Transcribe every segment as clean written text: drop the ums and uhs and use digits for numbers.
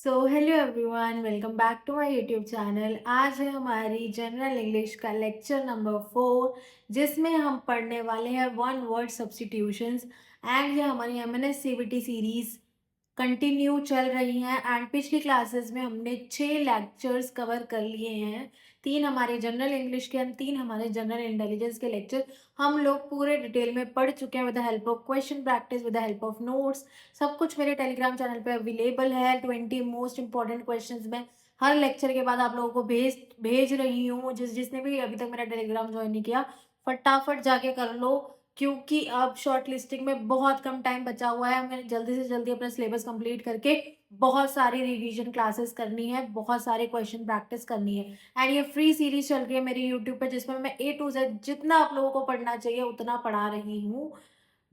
Hello everyone, welcome back to my YouTube channel. आज है हमारी जनरल इंग्लिश का लेक्चर नंबर 4, जिसमें हम पढ़ने वाले हैं वन वर्ड सब्स्टिट्यूशंस। एंड ये हमारी एमएनएस सीबीटी सीरीज कंटिन्यू चल रही हैं। एंड पिछली क्लासेस में हमने 6 लेक्चर्स कवर कर लिए हैं। 3 हमारे जनरल इंग्लिश के एंड 3 हमारे जनरल इंटेलिजेंस के लेक्चर हम लोग पूरे डिटेल में पढ़ चुके हैं, with the help of question practice, with the help of notes. सब कुछ मेरे टेलीग्राम चैनल पे अवेलेबल है। 20 मोस्ट इंपॉर्टेंट क्वेश्चंस में हर लेक्चर के बाद आप लोगों को भेज भेज रही हूँ। जिसने भी अभी तक मेरा टेलीग्राम ज्वाइन नहीं किया, फटाफट जाके कर लो, क्योंकि अब शॉर्ट लिस्टिंग में बहुत कम टाइम बचा हुआ है। हमें जल्दी से जल्दी अपना सिलेबस कंप्लीट करके बहुत सारी रिवीजन क्लासेस करनी है, बहुत सारे क्वेश्चन प्रैक्टिस करनी है। एंड ये फ्री सीरीज चल रही है मेरी यूट्यूब पे, जिसमें मैं ए टू जेड जितना आप लोगों को पढ़ना चाहिए उतना पढ़ा रही हूँ।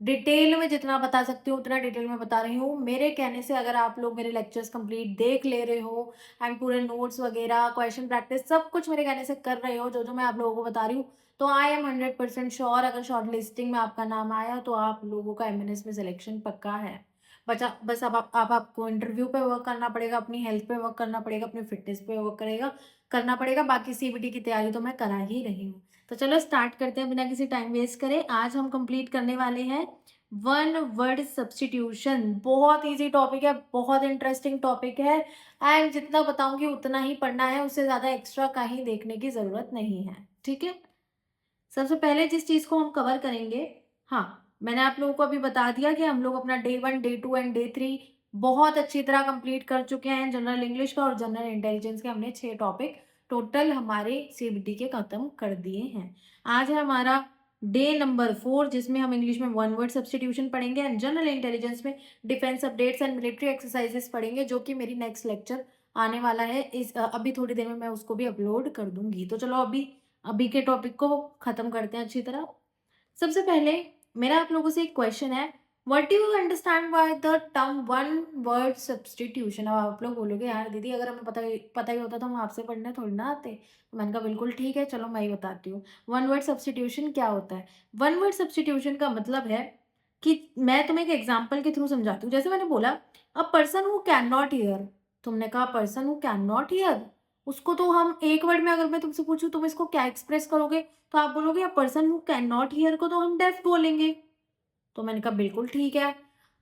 डिटेल में जितना बता सकती हूँ उतना डिटेल में बता रही हूँ। मेरे कहने से अगर आप लोग मेरे लेक्चर्स कंप्लीट देख ले रहे हो एंड पूरे नोट्स वगैरह क्वेश्चन प्रैक्टिस सब कुछ मेरे कहने से कर रहे हो, जो जो मैं आप लोगों को बता रही हूँ, तो आई एम 100% श्योर अगर शॉर्ट लिस्टिंग में आपका नाम आया तो आप लोगों का एमएनएस में सिलेक्शन पक्का है। बचा बस अब आपको इंटरव्यू पे वर्क करना पड़ेगा, अपनी हेल्थ पे वर्क करना पड़ेगा, अपनी फिटनेस पे वर्क करना पड़ेगा। बाकी सीबीटी की तैयारी तो मैं करा ही रही हूँ। तो चलो स्टार्ट करते हैं बिना किसी टाइम वेस्ट करे। आज हम कंप्लीट करने वाले हैं वन वर्ड सब्स्टिट्यूशन। बहुत इजी टॉपिक है, बहुत इंटरेस्टिंग टॉपिक है। एंड जितना बताऊंगी उतना ही पढ़ना है, उससे ज़्यादा एक्स्ट्रा कहीं देखने की ज़रूरत नहीं है। ठीक है, सबसे पहले जिस चीज़ को हम कवर करेंगे, हाँ, मैंने आप लोगों को अभी बता दिया कि हम लोग अपना डे 1, डे 2 एंड डे 3 बहुत अच्छी तरह कंप्लीट कर चुके हैं। जनरल इंग्लिश का और जनरल इंटेलिजेंस के हमने 6 टॉपिक टोटल हमारे सीबीटी के खत्म कर दिए हैं। आज है हमारा डे नंबर 4, जिसमें हम इंग्लिश में वन वर्ड सब्स्टिट्यूशन पढ़ेंगे एंड जनरल इंटेलिजेंस में defence updates and military exercises पढ़ेंगे, जो कि मेरी नेक्स्ट लेक्चर आने वाला है। अभी थोड़ी देर में मैं उसको भी अपलोड कर दूंगी। तो चलो अभी अभी के टॉपिक को खत्म करते हैं अच्छी तरह। सबसे पहले मेरा आप लोगों से एक क्वेश्चन है, what do you understand by the term one word substitution. अब आप लोग बोलोगे यार दीदी, अगर हमें पता ही होता तो हम आपसे पढ़ने थोड़ी ना आते। तो मैंने कहा बिल्कुल ठीक है, चलो मैं ही बताती हूँ वन वर्ड सब्स्टिट्यूशन क्या होता है। वन वर्ड सब्स्टिट्यूशन का मतलब है कि मैं तुम्हें एक एग्जाम्पल के थ्रू समझाती हूँ। जैसे मैंने बोला, अ person who cannot not here, तुमने कहा person who cannot not here, उसको तो हम एक वर्ड में, अगर मैं तुमसे पूछूं तुम इसको क्या एक्सप्रेस करोगे, तो आप बोलोगे अ person who cannot not here को तो हम डेफ बोलेंगे। तो मैंने कहा बिल्कुल ठीक है।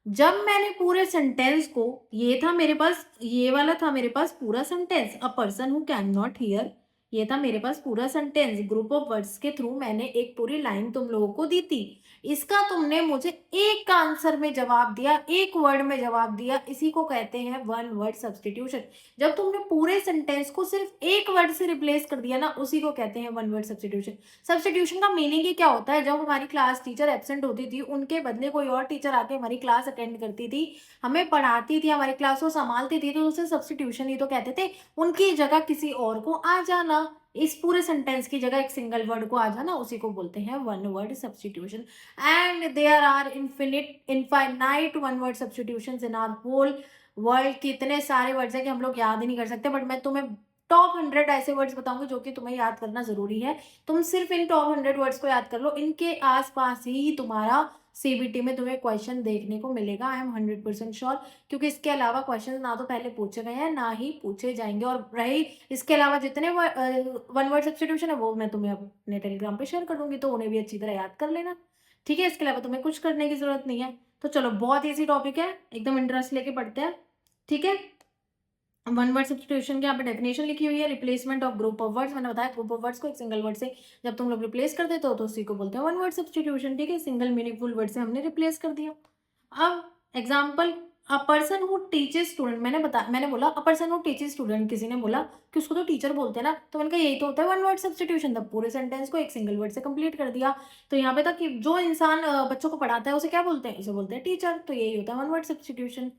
जब मैंने पूरे सेंटेंस को, ये था मेरे पास, ये वाला था मेरे पास पूरा sentence, a person who cannot not here, ये था मेरे पास पूरा सेंटेंस। ग्रुप ऑफ वर्ड्स के थ्रू मैंने एक पूरी लाइन तुम लोगों को दी थी। इसका तुमने मुझे एक आंसर में जवाब दिया, एक वर्ड में जवाब दिया, इसी को कहते हैं वन वर्ड सब्स्टिट्यूशन। जब तुमने पूरे सेंटेंस को सिर्फ एक वर्ड से रिप्लेस कर दिया ना, उसी को कहते हैं वन वर्ड सब्स्टिट्यूशन। सब्स्टिट्यूशन का मीनिंग ही क्या होता है, जब हमारी क्लास टीचर एब्सेंट होती थी, उनके बदले कोई और टीचर आके हमारी क्लास अटेंड करती थी, हमें पढ़ाती थी, हमारी क्लास को संभालती थी, तो उसे सब्स्टिट्यूशन ही तो कहते थे। उनकी जगह किसी और को आ जाना, इस पूरे सेंटेंस की जगह एक सिंगल वर्ड को आ जाना, उसी को बोलते हैं one word substitution. And there are infinite one word substitutions in our whole world. कितने सारे वर्ड्स हैं कि हम लोग याद ही नहीं कर सकते, बट मैं तुम्हें टॉप 100 ऐसे वर्ड्स बताऊंगी जो कि तुम्हें याद करना जरूरी है। तुम सिर्फ इन टॉप 100 वर्ड्स को याद कर लो, इनके आसपास ही तुम्हारा सीबीटी में तुम्हें क्वेश्चन देखने को मिलेगा। आई एम 100% श्योर, क्योंकि इसके अलावा क्वेश्चन ना तो पहले पूछे गए हैं ना ही पूछे जाएंगे। और रही इसके अलावा जितने वन वर्ड सब्स्टिट्यूशन है वो मैं तुम्हें अपने टेलीग्राम पे शेयर कर दूंगी, तो उन्हें भी अच्छी तरह याद कर लेना। ठीक है, इसके अलावा तुम्हें कुछ करने की जरूरत नहीं है। तो चलो, बहुत ईजी टॉपिक है, एकदम इंटरेस्ट लेके पढ़ते हैं। ठीक है, वन वर्ड सब्स्टिट्यूशन की यहाँ पे डेफिनेशन लिखी हुई है, replacement of group of words. मैंने बताया ग्रुप ऑफ वर्ड्स को एक सिंगल वर्ड से जब तुम लोग रिप्लेस कर देते हो तो उसी को बोलते हैं वन वर्ड सब्स्टिट्यूशन। ठीक है, सिंगल मीनिंगफुल वर्ड से हमने रिप्लेस कर दिया। अब example, a person who teaches student, मैंने बोला अ पर्सन हु टीचेस स्टूडेंट, किसी ने बोला कि उसको तो टीचर बोलते हैं ना, तो मैंने कहा यही तो होता है वन वर्ड सब्स्टिट्यूशन। तब पूरे सेंटेंस को एक सिंगल वर्ड से कंप्लीट कर दिया। तो यहाँ पे तक कि जो इंसान बच्चों को पढ़ाता है उसे क्या बोलते हैं, उसे बोलते हैं टीचर। तो यही होता है वन वर्ड सब्स्टिट्यूशन।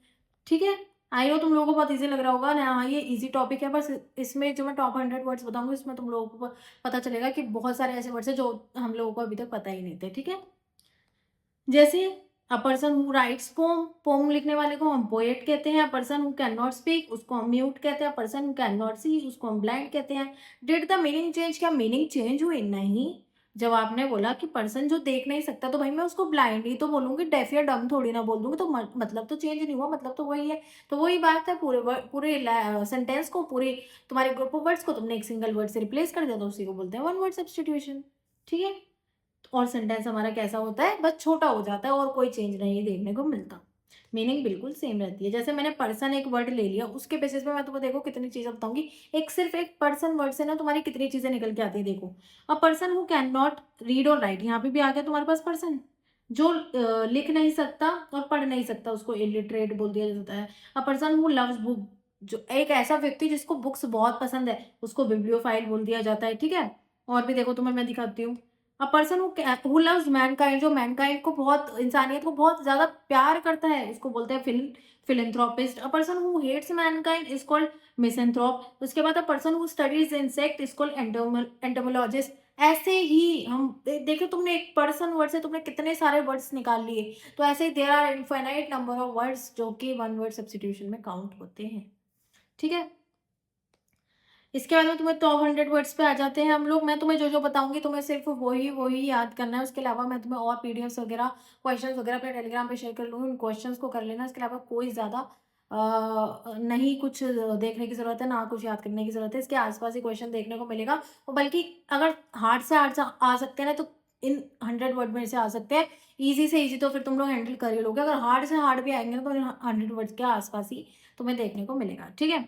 ठीक है, आई नो तुम लोगों को बहुत इजी लग रहा होगा ना। हाँ, ये इजी टॉपिक है, बस इसमें जो मैं टॉप 100 वर्ड्स बताऊंगी इसमें तुम लोगों को पता चलेगा कि बहुत सारे ऐसे वर्ड्स हैं जो हम लोगों को अभी तक पता ही नहीं थे। ठीक है, जैसे a person who writes poem, poem लिखने वाले को हम पोएट कहते हैं। अ पर्सन हु कैन नॉट स्पीक, उसको हम म्यूट कहते हैं। अ पर्सन हु कैन नॉट सी, उसको हम ब्लाइंड कहते हैं। डिड द मीनिंग चेंज, क्या मीनिंग चेंज हुई? नहीं। जब आपने बोला कि पर्सन जो देख नहीं सकता, तो भाई मैं उसको ब्लाइंड ही तो बोलूँगी, डेफ या डम्ब थोड़ी ना बोल दूँगी, तो मतलब तो चेंज नहीं हुआ, मतलब तो वही है। तो वही बात है, पूरे सेंटेंस को, पूरे तुम्हारे ग्रुप ऑफ वर्ड्स को तुमने एक सिंगल वर्ड से रिप्लेस कर दिया, तो उसी को बोलते हैं वन वर्ड सब्स्टिट्यूशन। ठीक है? और सेंटेंस हमारा कैसा होता है, बस छोटा हो जाता है और कोई चेंज नहीं देखने को मिलता। मीनिंग बिल्कुल सेम रहती है। जैसे मैंने पर्सन एक वर्ड ले लिया, उसके बेसिस पे मैं तुम्हें देखो कितनी चीज़ें बताऊँगी। एक सिर्फ एक पर्सन वर्ड से ना तुम्हारी कितनी चीज़ें निकल के आती है देखो। अ person who can not read और राइट, यहाँ पे भी आ गया तुम्हारे पास पर्सन। जो लिख नहीं सकता और पढ़ नहीं सकता, उसको इलिटरेट बोल दिया जाता है। अ पर्सन हू लव्स बुक, जो एक ऐसा व्यक्ति जिसको बुक्स बहुत पसंद है, उसको बिब्लियोफाइल बोल दिया जाता है। ठीक है? और भी देखो तुम्हें मैं दिखाती हूँ। अ पर्सन हू लव्स मैनकाइंड, जो मैनकाइंड को बहुत, इंसानियत को बहुत ज़्यादा प्यार करता है, उसको बोलते हैं philanthropist. A person who hates mankind is called misanthrope. उसके बाद a person who studies insect is called entomologist. ऐसे ही हम देखो, तुमने एक पर्सन वर्ड से तुमने कितने सारे वर्ड्स निकाल लिए। तो ऐसे ही there are infinite number of words जो कि वन वर्ड सब्स्टिट्यूशन में काउंट होते हैं। ठीक है? इसके बाद में तुम्हें टॉप 100 वर्ड्स पे आ जाते हैं हम लोग। मैं तुम्हें जो-जो बताऊँगी तुम्हें सिर्फ़ वही याद करना है। उसके अलावा मैं तुम्हें और पीडीएफ्स वगैरह, क्वेश्चंस वगैरह अपने टेलीग्राम पे शेयर कर लूँगी। उन क्वेश्चंस को कर लेना। इसके अलावा कोई ज़्यादा नहीं कुछ देखने की ज़रूरत है, ना कुछ याद करने की ज़रूरत है। इसके आस-पास ही क्वेश्चन देखने को मिलेगा, और बल्कि अगर हार्ड से हार्ड सा आ सकते हैं ना, तो इन 100 वर्ड में से आ सकते हैं। ईज़ी से ईज़ी तो फिर तुम लोग हैंडल कर ही लोगे। अगर हार्ड से हार्ड भी आएँगे ना, तो इन 100 वर्ड्स के आस-पास ही तुम्हें देखने को मिलेगा। ठीक है?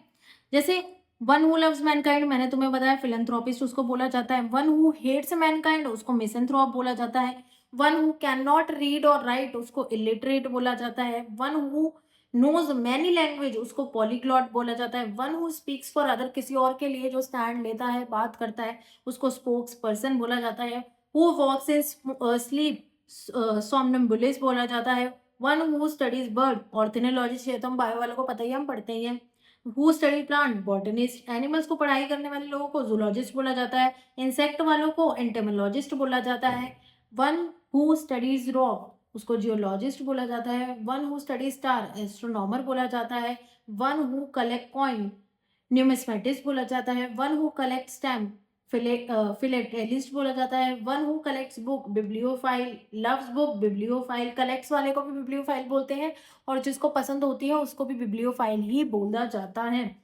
जैसे वन हू लव्स मैनकाइंड मैंने तुम्हें बताया, फिलैंथ्रोपिस्ट उसको बोला जाता है। वन हू हेट्स मैनकाइंड उसको मिसैंथ्रोप बोला जाता है। One who can not read और राइट उसको इलिटरेट बोला जाता है। One who knows many language उसको पॉलीग्लॉट बोला जाता है। One who speaks for other, किसी और के लिए जो स्टैंड लेता है, बात करता है, उसको स्पोक्स पर्सन बोला जाता है। हु वॉक्स इन स्लीप सोमनम्बुलिस्ट बोला जाता है। वन हू स्टडीज बर्ड ऑर्थोनोलॉजिस्ट, ये तो हम बायो वालों को पता ही है, हम पढ़ते ही हैं। Who study plant botanist, animals को पढ़ाई करने वाले लोगों को जूलॉजिस्ट बोला जाता है। इंसेक्ट वालों को एंटेमोलॉजिस्ट बोला जाता है। वन हु स्टडीज रॉक उसको जियोलॉजिस्ट बोला जाता है। One who study star astronomer बोला जाता है। वन हु कलेक्ट कॉइन न्यूमिस्मेटिस्ट बोला जाता है। वन हु कलेक्ट स्टैम्प फिलेटेलिस्ट बोला जाता है। One who collects book bibliophile, loves book bibliophile, collects वाले को भी बिब्लियोफाइल बोलते हैं, और जिसको पसंद होती है उसको भी बिब्लियोफाइल ही बोला जाता है।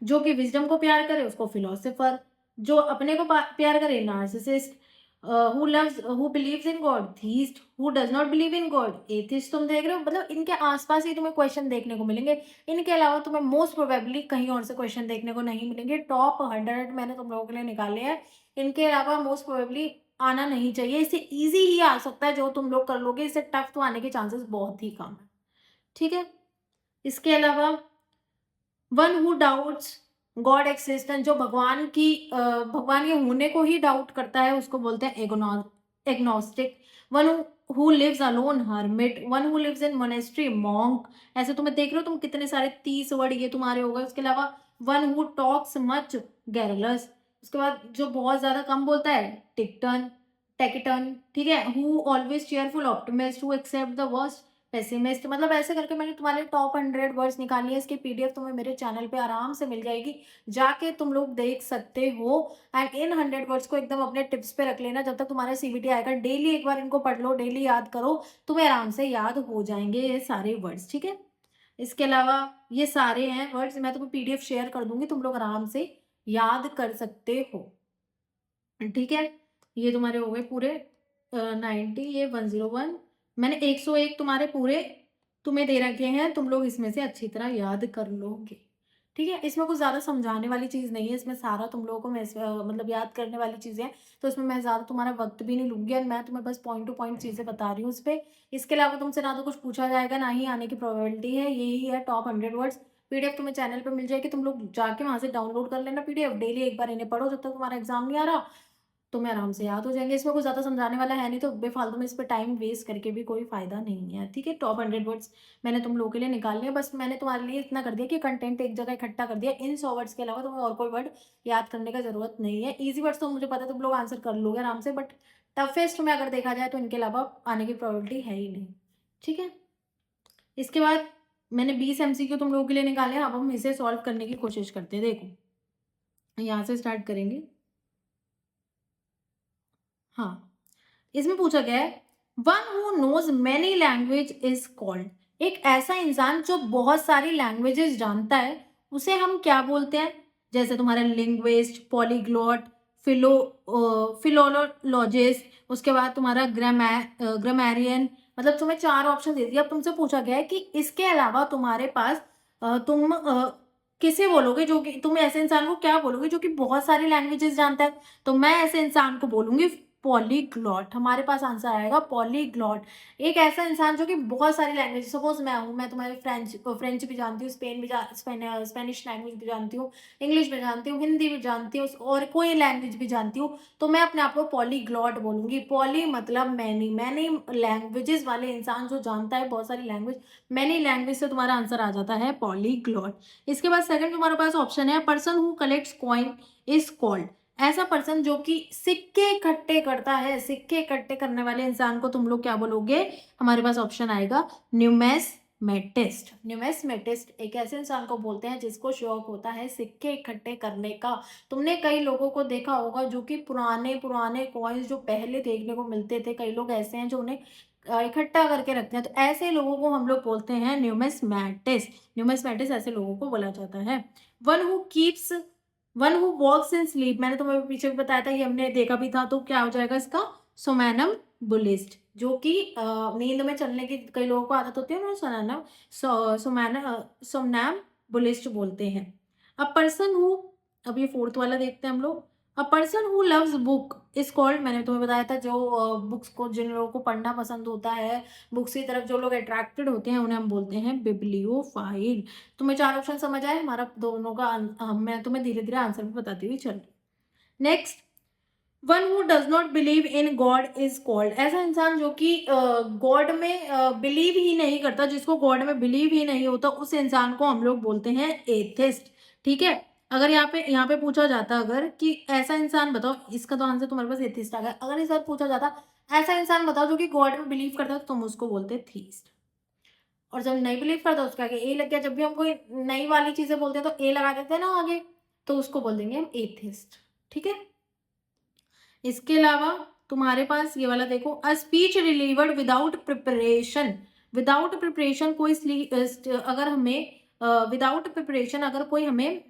जो कि विजडम को प्यार करे उसको फिलोसोफर, जो अपने को प्यार करे narcissist, who believes in God theist, who does not believe in God atheist. तुम देख रहे हो, मतलब इनके आसपास ही तुम्हें क्वेश्चन देखने को मिलेंगे। इनके अलावा तुम्हें मोस्ट प्रोबेबली कहीं और से क्वेश्चन देखने को नहीं मिलेंगे। टॉप 100 मैंने तुम लोगों के लिए निकाले हैं। इनके अलावा मोस्ट प्रोबेबली आना नहीं चाहिए। इससे ईज़ी ही आ सकता है जो तुम लोग कर लोगे, इससे टफ तो आने के चांसेस बहुत ही कम है। ठीक है? इसके अलावा one who doubts God existence, जो भगवान के होने को ही डाउट करता है, उसको बोलते हैं agnostic. One who lives alone hermit. One who lives in monastery monk. ऐसे तुम्हें देख रहे हो तुम कितने सारे 30 वर्ड ये तुम्हारे हो गए। उसके अलावा वन हु टॉक्स मच गैरलस। उसके बाद जो बहुत ज्यादा कम बोलता है टिकटन टेकिटन। ठीक है? Who always cheerful optimist, who accept the worst pessimist. मतलब ऐसे करके मैंने तुम्हारे टॉप 100 वर्ड्स निकाली है। इसकी पीडीएफ तुम्हें मेरे चैनल पे आराम से मिल जाएगी, जाके तुम लोग देख सकते हो। एंड इन 100 वर्ड्स को एकदम अपने टिप्स पे रख लेना, जब तक तुम्हारा सीबीटी आएगा। डेली एक बार इनको पढ़ लो, डेली याद करो, तुम्हें आराम से याद हो जाएंगे ये सारे वर्ड्स। ठीक है? इसके अलावा ये सारे हैं वर्ड्स, मैं तुम्हें पीडीएफ शेयर कर दूंगी, तुम लोग आराम से याद कर सकते हो। ठीक है? ये तुम्हारे हो गए पूरे 90, ये 101, मैंने 101 तुम्हारे पूरे तुम्हें दे रखे हैं। तुम लोग इसमें से अच्छी तरह याद कर लोगे। ठीक है? इसमें कुछ ज़्यादा समझाने वाली चीज़ नहीं है, इसमें सारा तुम लोगों को मैं मतलब याद करने वाली चीज़ें हैं, तो इसमें मैं ज़्यादा तुम्हारा वक्त भी नहीं लूँगी, और मैं तुम्हें बस पॉइंट टू पॉइंट चीज़ें बता रही हूँ इस पे। इसके अलावा तुमसे ना तो कुछ पूछा जाएगा, ना ही आने की प्रोबेबिलिटी है। यही है टॉप 100 वर्ड्स। पीडीएफ तुम्हें चैनल पे मिल जाएगी, तुम लोग जाके वहाँ से डाउनलोड कर लेना पीडीएफ। डेली एक बार इन्हें पढ़ो, जब तक तुम्हारा एग्ज़ाम नहीं आ रहा, तुम्हें आराम से याद हो जाएँगे। इसमें कुछ ज़्यादा समझाने वाला है नहीं, तो बेफ़ालतू में इस पे टाइम वेस्ट करके भी कोई फ़ायदा नहीं है। ठीक है? टॉप 100 वर्ड्स मैंने तुम लोगों के लिए निकाल लिए। बस मैंने तुम्हारे लिए इतना कर दिया कि कंटेंट एक जगह इकट्ठा कर दिया। इन 100 वर्ड्स के अलावा तुम्हें और कोई वर्ड याद करने का ज़रूरत नहीं है। ईज़ी वर्ड्स तो मुझे पता है तुम लोग आंसर कर लोगे आराम से, बट टफ़ेस्ट में अगर देखा जाए तो इनके अलावा आने की प्रोबेबिलिटी है ही नहीं। ठीक है? इसके बाद मैंने 20 एमसीक्यू तुम लोगों के लिए निकाले हैं। अब हम इसे सॉल्व करने की कोशिश करते हैं। देखो, यहाँ से स्टार्ट करेंगे। हाँ। इसमें पूछा गया है one who knows many language is called, एक ऐसा इंसान जो बहुत सारी लैंग्वेजेस जानता है उसे हम क्या बोलते हैं? जैसे तुम्हारा लिंग्विस्ट, पॉलीग्लॉट, फिलो फिलोलॉजिस्ट, उसके बाद तुम्हारा ग्रामेरियन। मतलब तुम्हें चार ऑप्शन दे दिए। अब तुमसे पूछा गया है कि इसके अलावा तुम्हारे पास तुम किसे बोलोगे, जो कि तुम ऐसे इंसान को क्या बोलोगे जो कि बहुत सारी लैंग्वेजेस जानता है? तो मैं ऐसे इंसान को बोलूंगी पॉलीग्लॉट। हमारे पास आंसर आएगा पॉलीग्लॉट। एक ऐसा इंसान जो कि बहुत सारी लैंग्वेज, सपोज मैं हूँ, मैं तुम्हारी फ्रेंच भी जानती हूँ, स्पेनिश लैंग्वेज भी जानती हूँ, इंग्लिश भी जानती हूँ, हिंदी भी जानती हूँ और कोई लैंग्वेज भी जानती हूँ, तो मैं अपने आप को पॉलीग्लॉट बोलूंगी। पॉली मतलब मैनी, मैनी लैंग्वेजेस वाले इंसान जो जानता है बहुत सारी लैंग्वेज। मैनी लैंग्वेज से तुम्हारा आंसर आ जाता है पॉलीग्लॉट। इसके बाद सेकंड तुम्हारे पास ऑप्शन है person who collects coin is called, ऐसा पर्सन जो कि सिक्के इकट्ठे करता है। सिक्के इकट्ठे करने वाले इंसान को तुम लोग क्या बोलोगे? हमारे पास ऑप्शन आएगा न्यूमेस्मेटिस्ट। न्यूमेस्मेटिस्ट एक ऐसे इंसान को बोलते हैं जिसको शौक होता है सिक्के इकट्ठे करने का। तुमने कई लोगों को देखा होगा जो कि पुराने पुराने कॉइन्स जो पहले देखने को मिलते थे, कई लोग ऐसे हैं जो उन्हें इकट्ठा करके रखते हैं, तो ऐसे लोगों को हम लोग बोलते हैं न्यूमेस्मेटिस्ट। न्यूमेस्मेटिस्ट ऐसे लोगों को बोला जाता है। One who keeps one who walks in sleep, मैंने तुम्हें पीछे भी बताया था, ये हमने देखा भी था, तो क्या हो जाएगा इसका? सोमैनम बुलिस्ट, जो कि नींद में चलने की कई लोगों को आदत होती है, उन्हें सोमनैम बुलिस्ट बोलते हैं। अ पर्सन हु, अब ये फोर्थ वाला देखते हैं हम लोग। अ person who loves book is called, मैंने तुम्हें बताया था जो बुक्स को, जिन लोगों को पढ़ना पसंद होता है, बुक्स की तरफ जो लोग अट्रैक्टेड होते हैं, उन्हें हम बोलते हैं बिब्लियोफाइल। तुम्हें चार ऑप्शन समझ आए? हमारा दोनों का मैं तुम्हें धीरे धीरे आंसर भी बताती हुई चल रही। Next, one who does not believe in God is called, ऐसा इंसान जो कि गॉड में बिलीव ही नहीं करता, जिसको गॉड में बिलीव ही नहीं होता, उस इंसान को हम लोग बोलते हैं एथिस्ट। ठीक है, अगर यहाँ पे पूछा जाता अगर कि ऐसा इंसान बताओ, इसका तो आंसर तुम्हारे पास एथिस्ट आ गया। अगर इस बार पूछा जाता ऐसा इंसान बताओ जो कि गॉड में बिलीव करता है, तो तुम उसको बोलते थीस्ट। और जब नहीं बिलीव करता उसका आगे ए लग गया, जब भी हम कोई नई वाली चीजें बोलते हैं तो ए लगा देते हैं ना आगे, तो उसको बोल देंगे हम एथिस्ट। ठीक है, इसके अलावा तुम्हारे पास ये वाला देखो, a speech delivered without preparation. Without preparation कोई अगर हमें विदाउट प्रिपरेशन अगर कोई हमें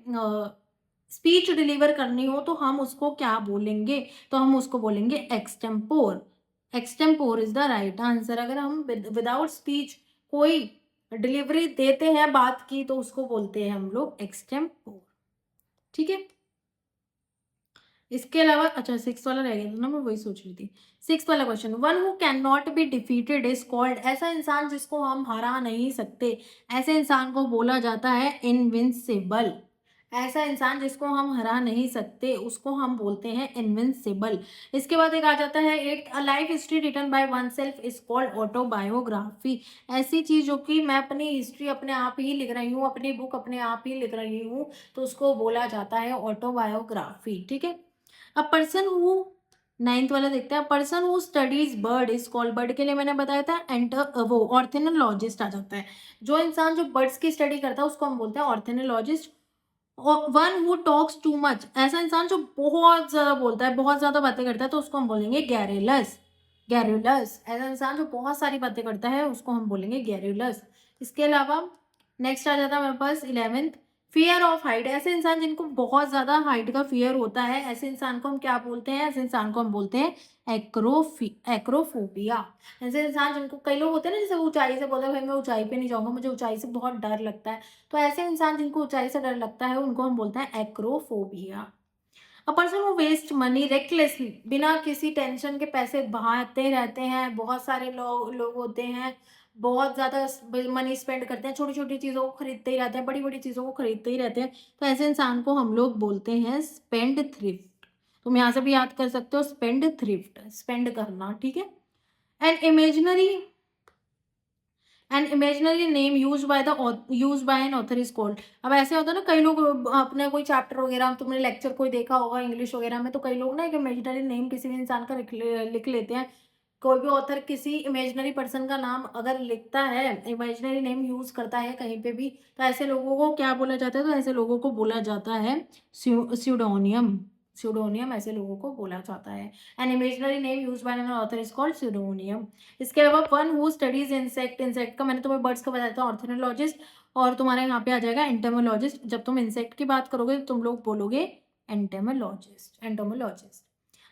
स्पीच डिलीवर करनी हो तो हम उसको क्या बोलेंगे? तो हम उसको बोलेंगे extempore. Extempore is the right answer. अगर हम विदाउट स्पीच कोई डिलीवरी देते हैं बात की, तो उसको बोलते हैं हम लोग एक्सटेम्पोर। ठीक है, इसके अलावा अच्छा सिक्स वाला रह गया था ना, मैं वही सोच रही थी। सिक्स वाला question, one who cannot not be defeated is called, ऐसा इंसान जिसको हम हरा नहीं सकते, ऐसे इंसान को बोला जाता है इनविंसिबल। ऐसा इंसान जिसको हम हरा नहीं सकते उसको हम बोलते हैं इनविंसिबल। इसके बाद एक आ जाता है एक, a life history written by oneself is called autobiography. ऐसी चीज जो कि मैं अपनी हिस्ट्री अपने आप ही लिख रही हूँ, अपनी बुक अपने आप ही लिख रही हूँ, तो उसको बोला जाता है ऑटोबायोग्राफी। ठीक है, अ पर्सन हु, नाइन्थ वाला देखते हैं, person who studies bird is called, bird के लिए मैंने बताया था एंटर वो ऑर्थेनोलॉजिस्ट आ जाता है। जो इंसान जो बर्ड्स की स्टडी करता है उसको हम बोलते हैं ऑर्थेनोलॉजिस्ट। One who talks too much, ऐसा इंसान जो बहुत ज्यादा बोलता है, बहुत ज्यादा बातें करता है, तो उसको हम बोलेंगे गैरुलस। गैरुलस ऐसा इंसान जो बहुत सारी बातें करता है उसको हम बोलेंगे गैरुलस। इसके अलावा नेक्स्ट आ जाता है हमारे पास इलेवेंथ, फियर ऑफ हाइट। ऐसे इंसान जिनको बहुत ज्यादा हाइट का फियर होता है, ऐसे इंसान को हम क्या बोलते हैं? ऐसे इंसान को हम बोलते हैं एक्रोफोबिया। ऐसे इंसान जिनको कई लोग होते हैं ना, जैसे ऊंचाई से बोलते हैं भाई मैं ऊंचाई पे नहीं जाऊंगा, मुझे ऊंचाई से बहुत डर लगता है, तो ऐसे इंसान जिनको ऊंचाई से डर लगता है उनको हम बोलते हैं acrophobia. A person who waste money recklessly, बिना किसी टेंशन के पैसे बहाते रहते हैं। बहुत सारे लोग होते हैं बहुत ज़्यादा मनी स्पेंड करते हैं, छोटी छोटी चीज़ों को खरीदते ही रहते हैं, बड़ी बड़ी चीज़ों को खरीदते ही रहते हैं, तो ऐसे इंसान को हम लोग बोलते हैं स्पेंड थ्रिफ्ट। तुम यहाँ से भी याद कर सकते हो स्पेंड थ्रिफ्ट, स्पेंड करना। ठीक है, an imaginary name use by an author is called. अब ऐसे होता है ना, कई लोग अपने कोई चैप्टर वगैरह, तुमने लेक्चर कोई देखा होगा इंग्लिश वगैरह में, तो कई लोग ना एक इमेजिनरी नेम किसी भी इंसान का लिख लेते हैं। कोई भी ऑथर किसी इमेजिनरी पर्सन का नाम अगर लिखता है, इमेजिनरी नेम यूज करता है कहीं पे भी, तो ऐसे लोगों को क्या बोला जाता है? तो ऐसे लोगों को बोला जाता है स्यूडोनियम। स्यूडोनियम ऐसे लोगों को बोला जाता है। An imaginary name used by an author is called pseudonym. इसके अलावा one who studies insect, insect का मैंने तुम्हें बर्ड्स का बताया था ऑर्थोनोलॉजिस्ट, और तुम्हारे यहाँ पे आ जाएगा एंटोमोलॉजिस्ट। जब तुम इंसेक्ट की बात करोगे तो तुम लोग बोलोगे entomologist, entomologist.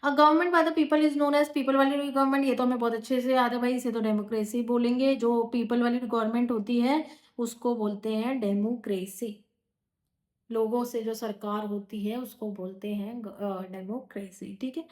A government by the people is known as, people वाली गवर्नमेंट, ये तो हमें बहुत अच्छे से याद है भाई, इसे तो डेमोक्रेसी बोलेंगे। जो पीपल वाली गवर्नमेंट होती है उसको बोलते हैं डेमोक्रेसी। लोगों से जो सरकार होती है उसको बोलते हैं डेमोक्रेसी। ठीक है,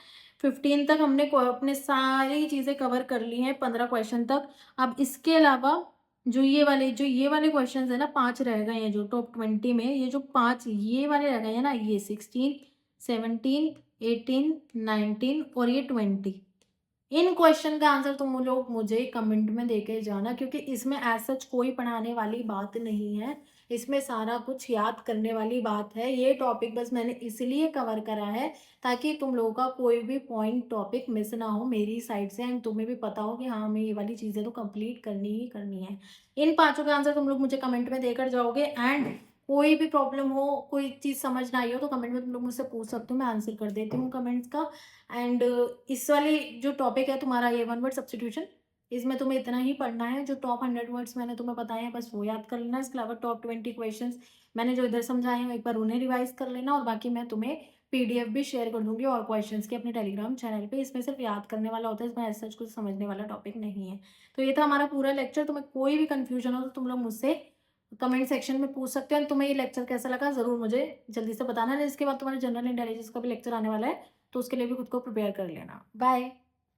15 तक हमने अपने सारी चीज़ें कवर कर ली हैं, 15 क्वेश्चन तक। अब इसके अलावा जो ये वाले क्वेश्चन है ना, 5 रह गए हैं जो टॉप 20 में, ये जो 5 ये वाले रह गए हैं ना, ये 16, 17, 18, 19 और ये 20, इन क्वेश्चन का आंसर तुम लोग मुझे कमेंट में देके जाना, क्योंकि इसमें एज सच कोई पढ़ाने वाली बात नहीं है, इसमें सारा कुछ याद करने वाली बात है। ये टॉपिक बस मैंने इसलिए कवर करा है ताकि तुम लोगों का कोई भी पॉइंट टॉपिक मिस ना हो मेरी साइड से, एंड तुम्हें भी पता हो कि हाँ हमें ये वाली चीज़ें तो कंप्लीट करनी ही करनी है। इन पांचों का आंसर तुम लोग मुझे कमेंट में देकर जाओगे, एंड कोई भी प्रॉब्लम हो, कोई चीज़ समझ ना आई हो तो कमेंट में तुम लोग मुझसे पूछ सकते हो, मैं आंसर कर देती हूँ कमेंट्स का। एंड इस वाली जो टॉपिक है तुम्हारा ये वन वर्ड सब्स्टिट्यूशन, इसमें तुम्हें इतना ही पढ़ना है। जो टॉप 100 वर्ड्स मैंने तुम्हें बताए हैं बस वो याद कर लेना। इसके अलावा टॉप 20 क्वेश्चंस मैंने जो इधर समझाए हैं एक बार उन्हें रिवाइज कर लेना, और बाकी मैं तुम्हें पीडीएफ भी शेयर कर दूंगी और क्वेश्चंस के अपने टेलीग्राम चैनल पे। इसमें सिर्फ याद करने वाला होता है, इसमें ऐसा कुछ समझने वाला टॉपिक नहीं है। तो ये था हमारा पूरा लेक्चर। तुम्हें कोई भी कंफ्यूजन हो तो तुम लोग मुझसे कमेंट सेक्शन में पूछ सकते हो। तुम्हें ये लेक्चर कैसा लगा ज़रूर मुझे जल्दी से बताना है। इसके बाद तुम्हारे जनरल इंटेलिजेंस का भी लेक्चर आने वाला है, तो उसके लिए भी खुद को प्रिपेयर कर लेना। बाय।